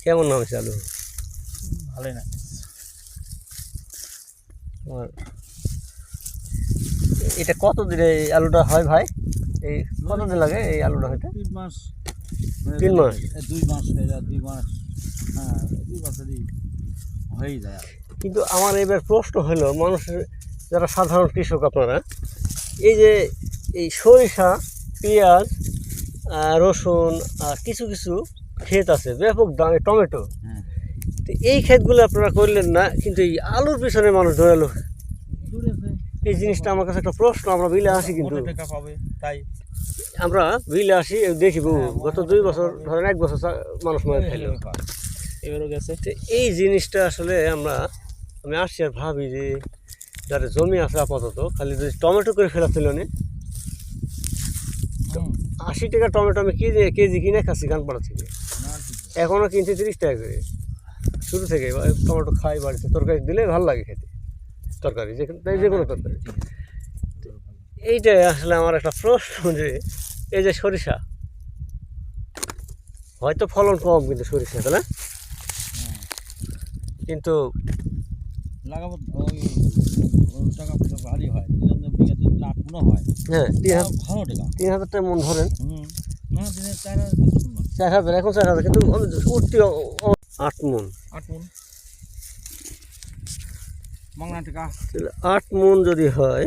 কেমন নাম হয়েছে আলু? ভালোই না। আর এটা কত দিনে এই আলুটা হয় ভাই? এই কতদিন লাগে এই আলুটা হইতে? 3 মাস। 3 মাস? 2 মাস হয়ে যায়, 2 মাস। হ্যাঁ, 2 মাসেরই হয়েই যায়। কিন্তু আমার এবার প্রশ্ন হলো, মানুষের যারা সাধারণ কৃষক আপনারা, এই যে এই সরিষা, পেঁয়াজ, রসুন আর কিছু কিছু ক্ষেত আছে ব্যাপক দামে, টমেটো, হ্যাঁ, তো এই ক্ষেতগুলো আপনারা করলেন না, কিন্তু এই আলুর পিছনে মানুষ দৌড়ালো। দূরেছে। এই জিনিসটা আমার কাছে একটা প্রশ্ন। আমরা বিলে আসি, কিন্তু মোটা টাকা পাবে তাই। আমরা বিলে আসি দেখিব গত 2 বছর, ধরেন 1 বছর মানুষ মারা খাইলো। এবারও গেছে। তো এই জিনিসটা আসলে আমি আসছি আর ভাবি যে যারা জমি আছে আপাতত খালি যদি টমেটো করে ফেলা ছিল না, 80 টাকা টমেটো আমি কেজি কিনে খাচ্ছি গানপাড়া থেকে, এখনও কিনছি 30 টাকা করে। শুরু থেকে টমেটো খাই বাড়িতে, তরকারি দিলে ভালো লাগে খেতে, তরকারি যে কোনো তরকারি। এইটাই আসলে আমার একটা প্রশ্ন যে এই যে সরিষা, হয়তো ফলন কম কিন্তু সরিষা, তাই না? কিন্তু লাগাবো ওই টাকা পয়সা ভারী হয়, বিঘাতে 8 মন হয়। হ্যাঁ, ভালো টাকা। 3000 টাকা মন ধরেন, না দিনে 4,000 4000, এখন 4000, কিন্তু উঠতি 8 মন। 8 মন বাংলা টাকা। 8 মন যদি হয়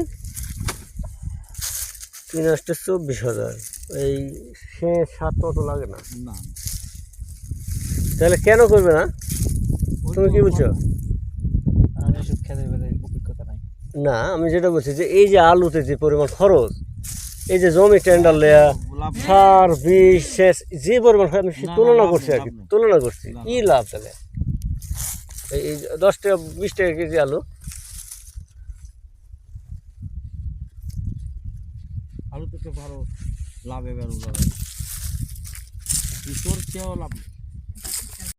3 আসতে 24,000, এই 6-7 মতো লাগে না? না, তাহলে কেন করবে না? তুমি কি বলছো? আমি এসব খেতে পেলে অভিজ্ঞতা নাই। না, আমি যেটা বলছি যে এই যে আলুতে যে পরিমাণ খরচ, এই যে জমি টেন্ডার লেয়া, সার, বিষ, সেচ, যে পরিমাণ হয়, আমি তুলনা করছি আর কি, তুলনা করছি কি লাভ তাহলে? এই 10 টাকা 20 টাকা কেজি আলু, আলু তো ভালো লাভ, এবার কিশোর চেয়েও লাভ।